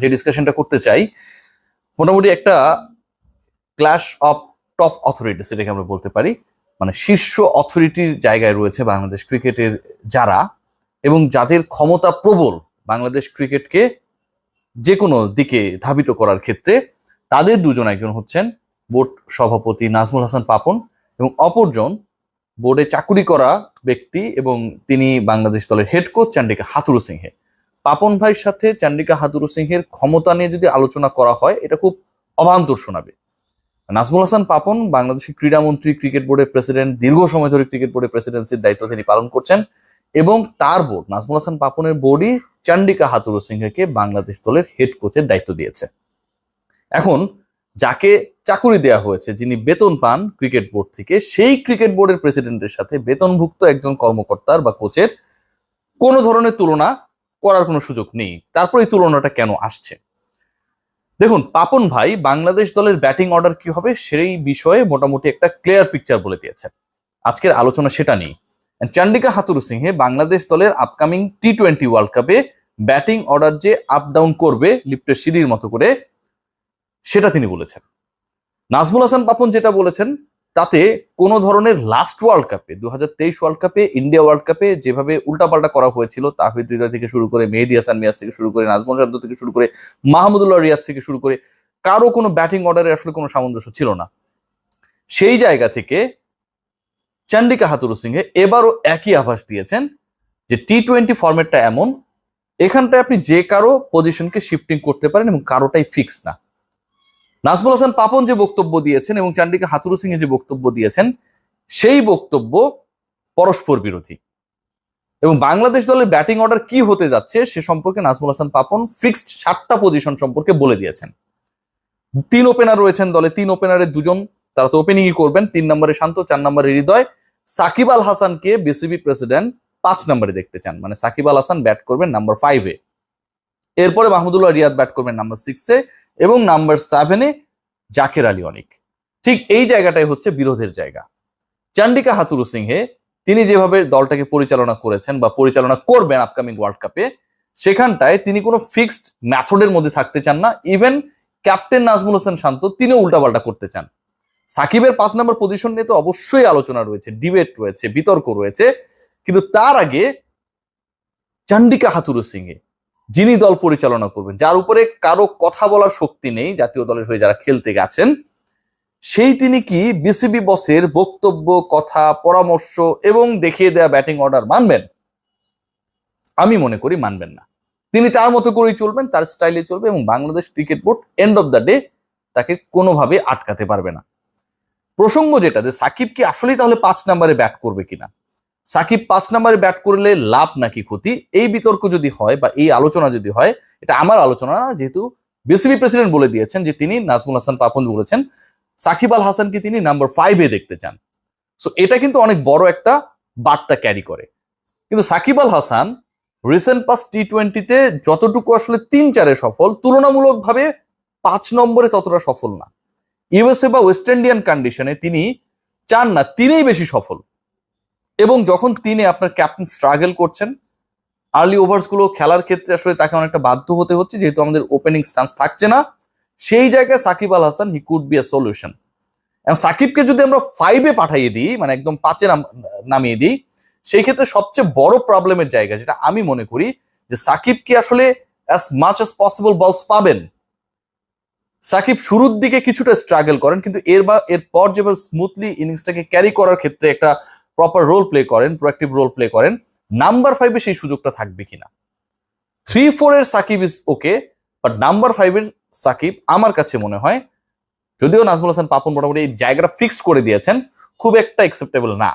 যে ডিসকাশনটা করতে চাই, মোটামুটি একটা ক্ল্যাশ অফ টপ অথরিটিস এটাকে আমরা বলতে পারি। মানে শীর্ষ অথরিটির জায়গায় রয়েছে বাংলাদেশ ক্রিকেটের যারা, এবং যাদের ক্ষমতা প্রবল বাংলাদেশ ক্রিকেটকে যে কোনো দিকে ধাবিত করার ক্ষেত্রে। তাদের দুজন, একজন হচ্ছেন বোর্ড সভাপতি নাজমুল হাসান পাপন, এবং অপরজন বোর্ডে চাকুরি করা ব্যক্তি এবং তিনি বাংলাদেশ দলের হেড কোচ চান্ডিকা হাথুরু সিংহে। পাপন ভাইয়ের সাথে চান্ডিকা হাথুরু সিংহের ক্ষমতা নিয়ে যদি আলোচনা করা হয়, এটা খুব অবান্তর শোনাবে। নাজমুল হাসান পাপন বাংলাদেশের ক্রীড়ামন্ত্রী, ক্রিকেট বোর্ডের প্রেসিডেন্ট, দীর্ঘ সময় ধরে ক্রিকেট বোর্ডের প্রেসিডেন্সির দায়িত্ব তিনি পালন করছেন, এবং তার বোর্ড, নাজমুল হাসান পাপনের বোর্ডই চান্ডিকা হাথুরু সিংহকে বাংলাদেশ দলের হেড কোচের দায়িত্ব দিয়েছে। এখন যাকে চাকুরি দেওয়া হয়েছে, যিনি বেতন পান ক্রিকেট বোর্ড থেকে, সেই ক্রিকেট বোর্ডের প্রেসিডেন্টের সাথে বেতনভুক্ত একজন কর্মকর্তার বা কোচের কোনো ধরনের তুলনা করার কোনো সুযোগ নেই। তারপর এই তুলনাটা কেন আসছে? দেখুন, পাপন ভাই বাংলাদেশ দলের ব্যাটিং অর্ডার কি হবে সেই বিষয়ে মোটামুটি একটা ক্লিয়ার পিকচার বলে দিয়েছে। আজকের আলোচনা সেটা নেই। চান্ডিকা হাথুরু সিংহে বাংলাদেশ দলের আপকামিং টি-20 ওয়ার্ল্ড কাপে ব্যাটিং অর্ডার যে আপ ডাউন করবে লিফটের সিঁড়ির মতো করে, সেটা তিনি বলেছেন। নাজমুল হাসান পাপন যেটা বলেছেন তাতে কোনো ধরনের লাস্ট ওয়ার্ল্ড কাপে, 2023 ওয়ার্ল্ড কাপে, ইন্ডিয়া ওয়ার্ল্ড কাপে যেভাবে উল্টাপাল্টা করা হয়েছিল, তাহিদ হৃদয় থেকে শুরু করে, মেহেদী হাসান মিরাজ থেকে শুরু করে, নাজমুল শান্ত থেকে শুরু করে, মাহমুদুল্লাহ রিয়াদ থেকে শুরু করে, কারো কোনো ব্যাটিং অর্ডারে আসলে কোনো সামঞ্জস্য ছিল না। সেই জায়গা থেকে চান্ডিকা হাথুরু সিংহে এবারও একই আভাস দিয়েছেন যে টি-20 ফরম্যাটটা এমন, এখানটায় আপনি যে কারো পজিশনকে শিফটিং করতে পারেন এবং কারোটাই ফিক্স না। নাজমুল হাসান পাপন যে বক্তব্য দিয়েছেন এবং চান্ডিকা হাথুরু সিংহে যে বক্তব্য দিয়েছেন, সেই বক্তব্য পরস্পর বিরোধী। এবং বাংলাদেশ দলের ব্যাটিং অর্ডার কি হতে যাচ্ছে সে সম্পর্কে নাজমুল হাসান পাপন ফিক্সড 7টা পজিশন সম্পর্কে বলে দিয়েছেন। 3 ওপেনার রয়েছেন দলে, 3 ওপেনারের 2জন তারা তো ওপেনিংই করবেন। 3 নম্বরে শান্ত, 4 নম্বরে হৃদয়। সাকিব আল হাসানকে বিসিবি প্রেসিডেন্ট 5 নম্বরে দেখতে চান, মানে সাকিব আল হাসান ব্যাট করবেন নাম্বার 5-এ। এরপরে মাহমুদুল্লাহ রিয়াদ ব্যাট করবেন নাম্বার 6-এ, এবং নাম্বার 7-এ জাকের আলী অনিক। ঠিক এই জায়গাটাই হচ্ছে বিরোধের জায়গা। চান্ডিকা হাথুরু সিংহে তিনি যেভাবে দলটাকে পরিচালনা করেছেন বা পরিচালনা করবেন আপকামিং ওয়ার্ল্ড কাপে, সেখানটায় তিনি কোনো ফিক্সড মেথডের মধ্যে থাকতে চান না। ইভেন ক্যাপ্টেন নাজমুল হাসান শান্ত তিনিও উল্টাপাল্টা করতে চান। সাকিবের 5 নম্বর পজিশন নিয়ে তো অবশ্যই আলোচনা রয়েছে, ডিবেট রয়েছে, বিতর্ক রয়েছে, কিন্তু তার আগে চান্ডিকা হাথুরু সিংহে, যিনি দল পরিচালনা করবেন, যার উপরে কারো কথা বলার শক্তি নেই জাতীয় দলের হয়ে যারা খেলতে গেছেন, সেই তিনি কি বিসিবি বসের বক্তব্য, কথা, পরামর্শ এবং দেখিয়ে দেয়া ব্যাটিং অর্ডার মানবেন? আমি মনে করি মানবেন না। তিনি তার মতো করেই চলবেন, তার স্টাইলে চলবে, এবং Bangladesh cricket board end of the day তাকে কোনোভাবে আটকাতে পারবে না। প্রসঙ্গ যেটা, যে সাকিব কি আসলেই তাহলে 5 নম্বরে ব্যাট করবে কিনা, সাকিব 5 নম্বরে ব্যাট করলে লাভ নাকি ক্ষতি, এই বিতর্ক যদি হয় বা এই আলোচনা যদি হয়, এটা আমার আলোচনা না, যেহেতু বিসিবি প্রেসিডেন্ট বলে দিয়েছেন যে তিনি, নাজমুল হাসান পাপন বলেছেন, সাকিব আল হাসানকে তিনি নাম্বার 5-এ দেখতে চান। সো এটা কিন্তু অনেক বড় একটা বার্তা ক্যারি করে। কিন্তু সাকিব আল হাসান রিসেন্ট পাস টি-20-তে যতটুকু আসলে 3-4-এ সফল, তুলনামূলকভাবে 5 নম্বরে ততটা সফল না। ইউএসএ বা ওয়েস্ট ইন্ডিয়ান কন্ডিশনে তিনি চান না, তিনিই বেশি সফল। এবং যখন তিনি আপনার ক্যাপ্টেন স্ট্রাগল করছেন, আর্লি ওভার্স গুলো খেলার ক্ষেত্রে আসলে তাকে অনেকটা বাধ্য হতে হচ্ছে, যেহেতু আমাদের ওপেনিং স্টান্স থাকছে না, সেই জায়গায় Sakib Al Hasan he could be a solution. এবং সাকিবকে যদি আমরা 5-এ পাঠিয়ে দিই, মানে একদম 5-এ নামিয়ে দিই, সেই ক্ষেত্রে সবচেয়ে বড় প্রবলেমের জায়গা যেটা আমি মনে করি, যে সাকিব কি আসলে অ্যাজ মাচ অ্যাজ পসিবল বলস পাবেন। সাকিব শুরুর দিকে কিছুটা স্ট্রাগল করেন, কিন্তু এরপর যেভাবে স্মুথলি ইনিংসটাকে ক্যারি করার ক্ষেত্রে একটা প্রপার রোল প্লে করেন, প্রোঅ্যাক্টিভ রোল প্লে করেন, নাম্বার 5-এ সেই সুযোগটা থাকবে কিনা। 3-4-এর Sakib is okay, but number 5-এর সাকিব আমার কাছে মনে হয়, যদিও নাজমুল হাসান পাপন মোটামুটি এই জায়গাটা ফিক্সড করে দিয়েছেন, খুব একটা অ্যাকসেপ্টেবল না।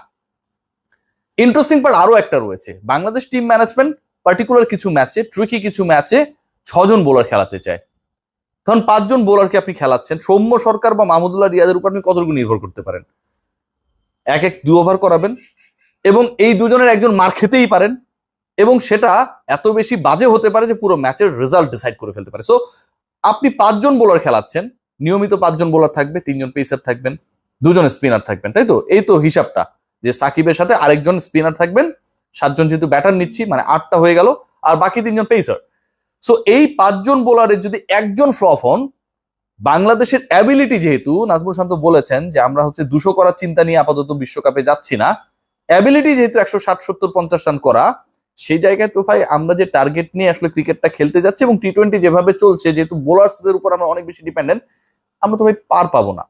ইন্টারেস্টিং পার্ট আরো একটা রয়েছে, বাংলাদেশ টিম ম্যানেজমেন্ট পার্টিকুলার কিছু ম্যাচে, ট্রিকি কিছু ম্যাচে 6 জন বোলার খেলাতে চায়। তখন 5 জন বোলারকে আপনি খেলাচ্ছেন, সৌম্য সরকার বা মাহমুদুল্লাহ রিয়াদের উপর আপনি কতটুকু নির্ভর করতে পারেন? 2 ওভার করাবেন, এবং এই দুজনের একজন মার খেতেই পারেন, এবং সেটা এত বেশি বাজে হতে পারে যে পুরো ম্যাচের রেজাল্ট ডিসাইড করে ফেলতে পারে। সো আপনি 5 জন বোলার খেলাচ্ছেন, নিয়মিত 5 জন বোলার থাকবে, 3 জন পেসার থাকবেন, 2 জন স্পিনার থাকবেন, তাই তো? এই তো হিসাবটা, যে সাকিবের সাথে আরেকজন স্পিনার থাকবেন, 7 জন যেহেতু ব্যাটার নিচ্ছি, মানে 8টা হয়ে গেল, আর বাকি 3 জন পেসার। সো এই 5 জন বোলারের যদি একজন ফ্লপ হন, বাংলাদেশের অ্যাবিলিটি, যেহেতু নাজমুল শান্ত বলেছেন যে আমরা 200 করার চিন্তা নিয়ে আপাতত বিশ্বকাপে যাচ্ছি না, অ্যাবিলিটি যেহেতু 160, 70, 50 রান করা, সেই জায়গায় তো ভাই আমরা যে টার্গেট নিয়ে আসলে ক্রিকেটটা খেলতে যাচ্ছি এবং টি-20 যেভাবে চলছে, যেহেতু বোলারসদের উপর আমরা অনেক বেশি ডিপেন্ডেন্ট, আমরা তো ভাই পার পাবো না।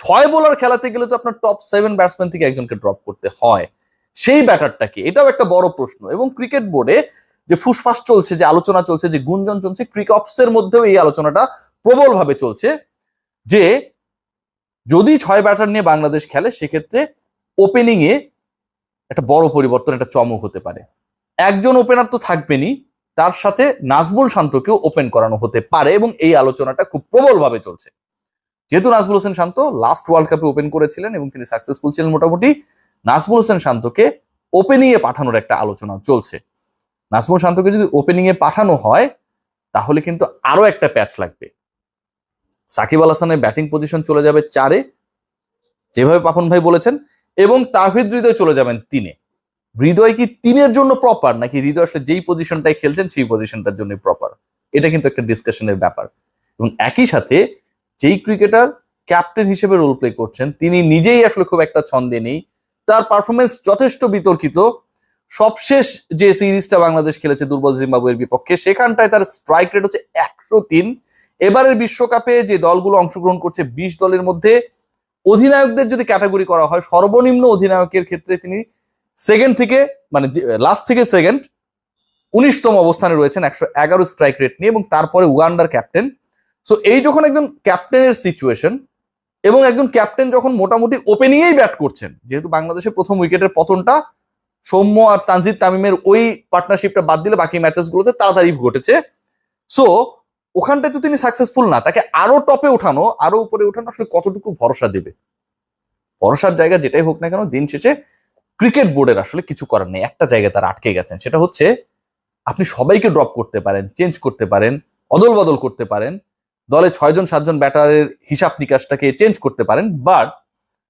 6 বোলার খেলাতে গেলে তো আপনার টপ 7 ব্যাটসম্যান থেকে একজনকে ড্রপ করতে হয়। সেই ব্যাটারটা কি, এটাও একটা বড় প্রশ্ন। এবং ক্রিকেট বোর্ডে যে ফুসফাস চলছে, যে আলোচনা চলছে, যে গুঞ্জন চলছে, ক্রিকঅপসের মধ্যেও এই আলোচনাটা প্রবল ভাবে চলছে যে যদি 6 ব্যাটার নিয়ে বাংলাদেশ খেলে, সেক্ষেত্রে ওপেনিং এ একটা বড় পরিবর্তন, একটা চমক হতে পারে। একজন ওপেনার তো থাকবেনই, তার সাথে নাজমুল শান্তকেও ওপেন করানো হতে পারে, এবং এই আলোচনাটা খুব প্রবল ভাবে চলছে। যেহেতু নাজমুল হোসেন শান্ত লাস্ট ওয়ার্ল্ড কাপে ওপেন করেছিলেন এবং তিনি সাকসেসফুল ছিলেন মোটামুটি, নাজমুল হোসেন শান্তকে ওপেনিং এ পাঠানোর একটা আলোচনা চলছে। নাজমুল শান্তকে যদি ওপেনিং এ পাঠানো হয়, তাহলে কিন্তু আরো একটা প্যাচ লাগবে। সাকিব আল হাসানের ব্যাটিং পজিশন চলে যাবে 4-এ, যেভাবে পাপন ভাই বলেছেন, এবং তাহিদ হৃদয় চলে যাবেন 3-এ। হৃদয় কি 3-এর জন্য প্রপার, নাকি হৃদয় আসলে যেই পজিশনটাই খেলছেন সেই পজিশনটার জন্য প্রপার? এটা কিন্তু একটা ডিসকাশনের ব্যাপার। এবং একই সাথে যেই ক্রিকেটার ক্যাপ্টেন হিসেবে রোল প্লে করছেন, তিনি নিজেই আসলে খুব একটা ছন্দে নেই, তার পারফরমেন্স যথেষ্ট বিতর্কিত। সবশেষ যে সিরিজটা বাংলাদেশ খেলেছে দুর্বল জিম্বাবুয়ের বিপক্ষে, সেখানটায় তার স্ট্রাইক রেট হচ্ছে 103। এবারের বিশ্বকাপে যে দলগুলো অংশগ্রহণ করছে 20 দলের মধ্যে অধিনায়কদের যদি ক্যাটাগরি করা হয়, সর্বনিম্ন অধিনায়কের ক্ষেত্রে তিনি সেকেন্ড থেকে, মানে লাস্ট থেকে সেকেন্ড, 19তম অবস্থানে রয়েছেন 111 স্ট্রাইক রেট নিয়ে, এবং তারপরে উগান্ডার ক্যাপ্টেন। সো এই যখন একজন ক্যাপ্টেনের সিচুয়েশন, এবং একজন ক্যাপ্টেন যখন মোটামুটি ওপেনিংয়েই ব্যাট করছেন, যেহেতু বাংলাদেশের প্রথম উইকেটের পতনটা সৌম্য আর তানজিদ তামিমের ওই পার্টনারশিপটা বাদ দিলে বাকি ম্যাচেসগুলোতে তাড়াতাড়ি ঘটেছে। সো ওখানটায় তো তিনি সাকসেসফুল না, তাকে আরো টপে ওঠানো, আরো উপরে ওঠানো আসলে কতটুকু ভরসা দেবে? ভরসার জায়গা যেটাই হোক না কেন, দিন শেষে ক্রিকেট বোর্ডের আসলে কিছু করার নেই। একটা জায়গায় তারা আটকে গেছেন, সেটা হচ্ছে আপনি সবাইকে ড্রপ করতে পারেন, চেঞ্জ করতে পারেন, অদল বদল করতে পারেন, দলে 6 জন 7 জন ব্যাটারের হিসাব নিকাশটাকে চেঞ্জ করতে পারেন, বাট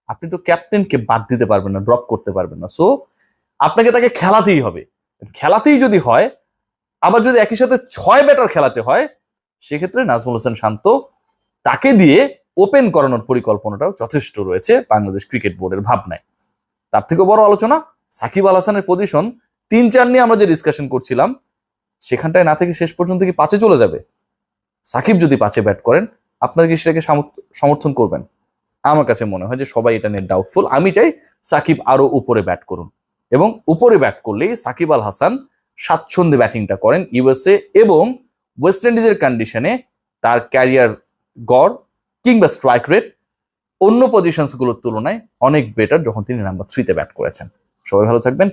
আপনি তো ক্যাপ্টেনকে বাদ দিতে পারবেন না, ড্রপ করতে পারবেন না। সো আপনাকে তাকে খেলাতেই হবে। খেলাতেই যদি হয়, আবার যদি একই সাথে 6 ব্যাটার খেলাতে হয়, সেক্ষেত্রে নাজমুল হোসেন শান্ত তাকে দিয়ে ওপেন করানোর পরিকল্পনাটাও যথেষ্ট রয়েছে বাংলাদেশ ক্রিকেট বোর্ডের ভাবনায়। তার থেকেও বড় আলোচনা, সাকিব আল হাসানের পজিশন 3-4 নিয়ে আমরা যে ডিসকাশন করছিলাম, সেখানটায় না থেকে শেষ পর্যন্ত কি 5-এ চলে যাবে? সাকিব যদি 5-এ ব্যাট করেন, আপনারা কি সেটাকে সমর্থন করবেন? আমার কাছে মনে হয় যে সবাই এটা নিয়ে ডাউটফুল। আমি চাই সাকিব আরো উপরে ব্যাট করুন, এবং উপরে ব্যাট করলেই সাকিব আল হাসান স্বাচ্ছন্দ্যে ব্যাটিংটা করেন ইউএসএ এবং ওয়েস্ট ইন্ডিজের কন্ডিশনে। তার ক্যারিয়ার গড় কিংবা স্ট্রাইক রেট অন্য পজিশনস গুলোর তুলনায় অনেক বেটার যখন তিনি নাম্বার 3-তে ব্যাট করেছেন। সবাই ভালো থাকবেন।